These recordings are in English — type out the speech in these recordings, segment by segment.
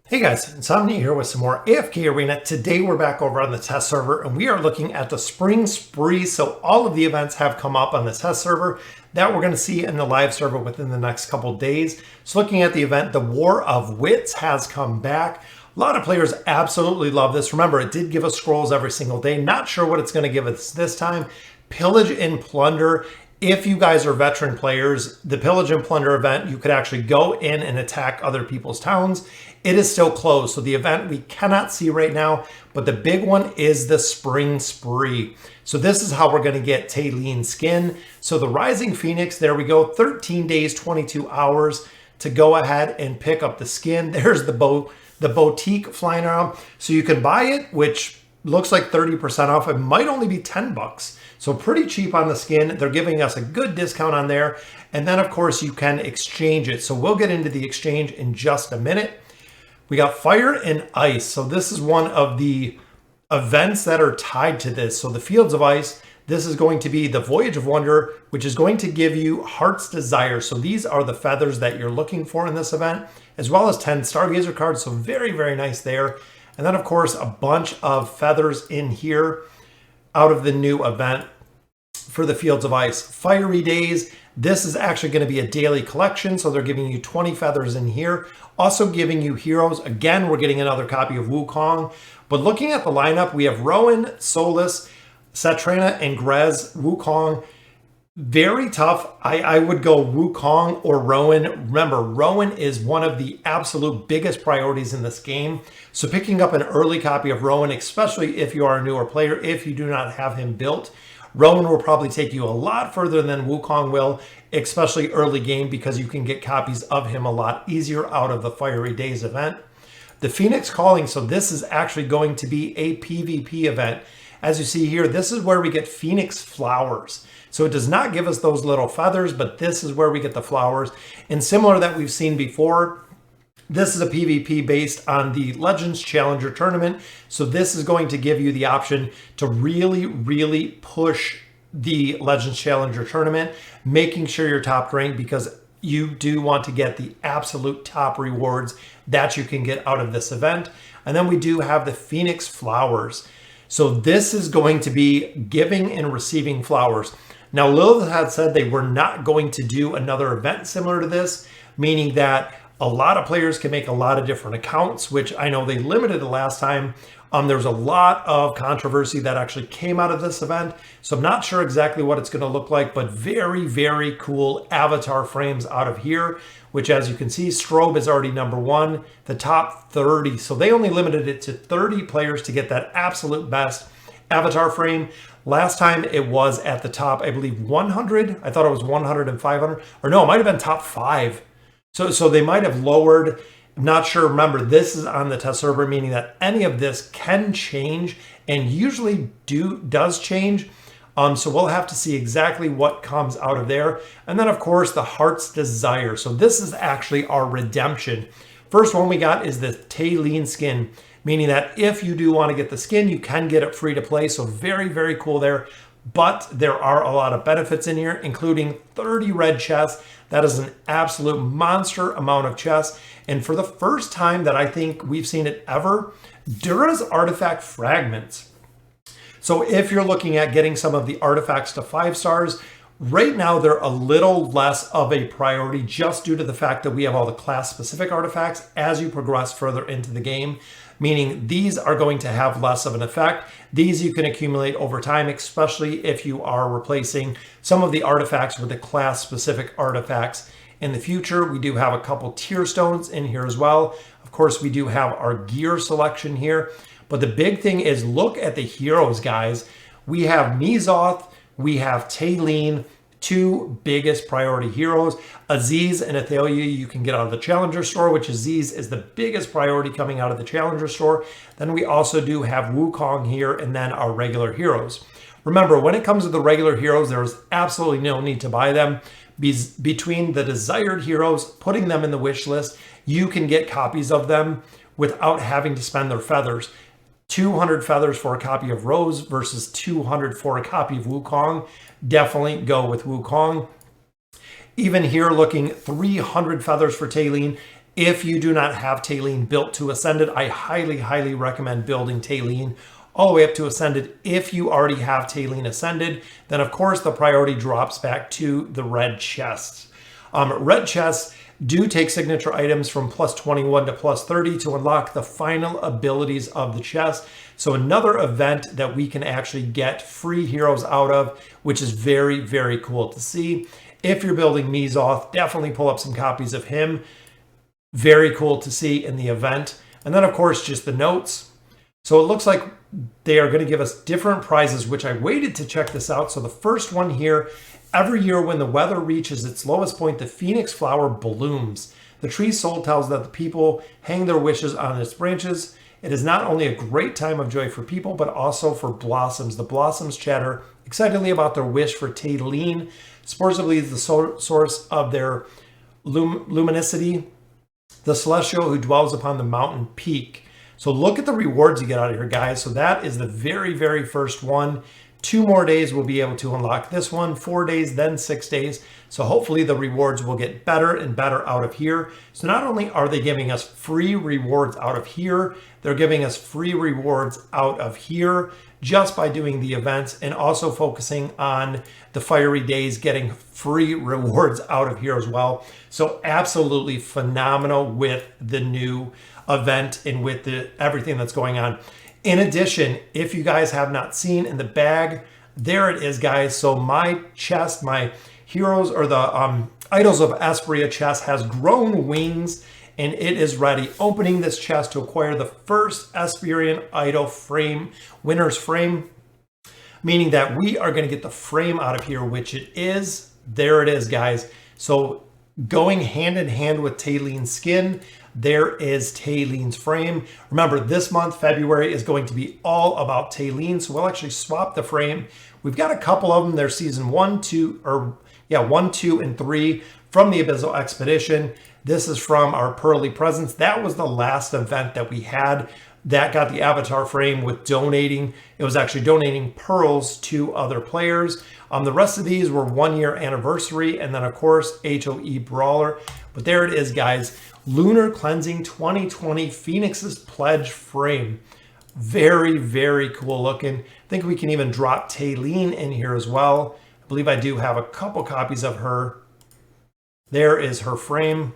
Hey guys, Insomnia here with some more AFK Arena. Today we're back over on the test server and we are looking at the Spring Spree. So all of the events have come up on the test server that we're going to see in the live server within the next couple days. So looking at the event, the War of Wits has come back. A lot of players absolutely love this. Remember, it did give us scrolls every single day. Not sure what it's going to give us this time. Pillage and Plunder. If you guys are veteran players, the Pillage and Plunder event, you could actually go in and attack other people's towns. It is still closed, so the event we cannot see right now, but the big one is the Spring Spree. So this is how we're going to get Taylene skin. So the Rising Phoenix, there we go, 13 days, 22 hours to go ahead and pick up the skin. There's the boutique flying around. So you can buy it, which looks like 30% off. It might only be 10 bucks. So pretty cheap on the skin. They're giving us a good discount on there. And then of course you can exchange it. So we'll get into the exchange in just a minute. We got Fire and Ice. So this is one of the events that are tied to this. So the Fields of Ice, this is going to be the Voyage of Wonder, which is going to give you Heart's Desire. So these are the feathers that you're looking for in this event, as well as 10 Stargazer cards. So very, very nice there. And then of course, a bunch of feathers in here out of the new event for the Fields of Ice. Fiery Days, this is actually going to be a daily collection, so they're giving you 20 feathers in here. Also giving you heroes. Again, we're getting another copy of Wukong. But looking at the lineup, we have Rowan, Solus, Satrana, and Grez. Wukong, very tough. I would go Wukong or Rowan. Remember, Rowan is one of the absolute biggest priorities in this game. So picking up an early copy of Rowan, especially if you are a newer player, if you do not have him built, Rowan will probably take you a lot further than Wukong will, especially early game, because you can get copies of him a lot easier out of the Fiery Days event. The Phoenix Calling, so this is actually going to be a PvP event. As you see here, this is where we get Phoenix Flowers. So it does not give us those little feathers, but this is where we get the flowers. And similar that we've seen before, this is a PvP based on the Legends Challenger Tournament. So this is going to give you the option to really, really push the Legends Challenger Tournament, making sure you're top ranked, because you do want to get the absolute top rewards that you can get out of this event. And then we do have the Phoenix Flowers. So this is going to be giving and receiving flowers. Now, Lilith had said they were not going to do another event similar to this, meaning that a lot of players can make a lot of different accounts, which I know they limited the last time. There was a lot of controversy that actually came out of this event. So I'm not sure exactly what it's going to look like, but very, very cool avatar frames out of here, which as you can see, Strobe is already #1, the top 30. So they only limited it to 30 players to get that absolute best avatar frame. Last time it was at the top, I believe 100. I thought it was 100 and 500, or no, it might have been top 5. So they might have lowered. I'm not sure. Remember, this is on the test server, meaning that any of this can change and usually does change. So we'll have to see exactly what comes out of there. And then of course the Heart's Desire. So this is actually our redemption. First one we got is the Taylene skin, meaning that if you do want to get the skin, you can get it free to play. So very, very cool there. But there are a lot of benefits in here, including 30 red chests. That is an absolute monster amount of chests. And for the first time that I think we've seen it ever, Dura's artifact fragments. So if you're looking at getting some of the artifacts to 5 stars, right now they're a little less of a priority just due to the fact that we have all the class specific artifacts as you progress further into the game, meaning these are going to have less of an effect. These you can accumulate over time, especially if you are replacing some of the artifacts with the class specific artifacts. In the future, we do have a couple tier stones in here as well. Of course, we do have our gear selection here. But the big thing is, look at the heroes, guys. We have Mizoth, we have Taylene, 2 biggest priority heroes. Aziz and Athalia you can get out of the Challenger store, which Aziz is the biggest priority coming out of the Challenger store. Then we also do have Wukong here, and then our regular heroes. Remember, when it comes to the regular heroes, there's absolutely no need to buy them. Between the desired heroes, putting them in the wish list, you can get copies of them without having to spend their feathers. 200 feathers for a copy of Rose versus 200 for a copy of Wukong. Definitely go with Wukong. Even here looking 300 feathers for Taylene, If you do not have Tailene built to Ascended, I highly recommend building Tailene all the way up to Ascended. If you already have Tailene Ascended, then of course the priority drops back to the red chests. Red chests do take signature items from plus 21 to plus 30 to unlock the final abilities of the chest. So another event that we can actually get free heroes out of, which is very cool to see. If you're building Mizoth, definitely pull up some copies of him. Very cool to see in the event. And then of course, just the notes. So it looks like they are going to give us different prizes, which I waited to check this out. So the first one here, every year when the weather reaches its lowest point, the phoenix flower blooms. The tree's soul tells that the people hang their wishes on its branches. It is not only a great time of joy for people, but also for blossoms. The blossoms chatter excitedly about their wish for Tailene, supposedly the source of their luminosity, the celestial who dwells upon the mountain peak. So look at the rewards you get out of here, guys. So that is the very first one. 2 more days we'll be able to unlock this one, 4 days, then 6 days. So hopefully the rewards will get better and better out of here. So not only are they giving us free rewards out of here, they're giving us free rewards out of here just by doing the events, and also focusing on the fiery days, getting free rewards out of here as well. So absolutely phenomenal with the new event and with everything that's going on. In addition, if you guys have not seen in the bag, there it is, guys. So my chest, my heroes, or the Idols of Espria chest, has grown wings, and it is ready. Opening this chest to acquire the first Esperian Idol frame, winner's frame, meaning that we are going to get the frame out of here, which it is. There it is, guys. So going hand in hand with Tailene's skin, there is Tailene's frame. Remember, this month, February, is going to be all about Tailene, so we'll actually swap the frame. We've got a couple of them. They're season 1, 2, and 3 from the Abyssal Expedition. This is from our Pearly Presents. That was the last event that we had that got the avatar frame with donating. It was actually donating pearls to other players. The rest of these were 1-year anniversary, and then of course HOE Brawler. But there it is, guys. Lunar Cleansing 2020 Phoenix's Pledge frame. Very cool looking. I think we can even drop Tailene in here as well. I believe I do have a couple copies of her. There is her frame.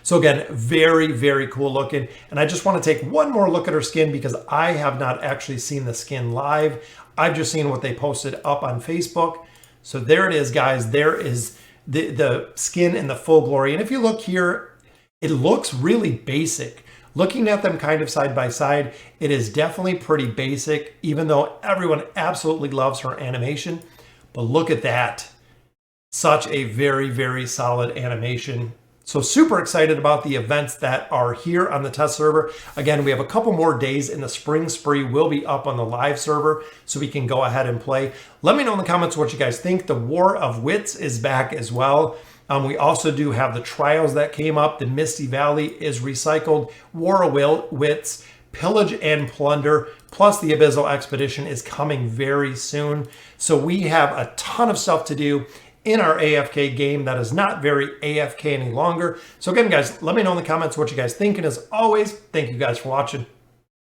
So again, very cool looking. And I just want to take one more look at her skin because I have not actually seen the skin live. I've just seen what they posted up on Facebook. So there it is, guys. There is the skin in the full glory. And if you look here, it looks really basic. Looking at them kind of side by side, it is definitely pretty basic, even though everyone absolutely loves her animation. But look at that. Such a very solid animation. So super excited about the events that are here on the test server. Again, we have a couple more days in the Spring Spree will be up on the live server, so we can go ahead and play. Let me know in the comments what you guys think. The War of Wits is back as well. We also do have the trials that came up. The Misty Valley is recycled. War of Wits, Pillage and Plunder, plus the Abyssal Expedition is coming very soon. So we have a ton of stuff to do in our AFK game that is not very AFK any longer. So again, guys, let me know in the comments what you guys think. And as always, thank you guys for watching.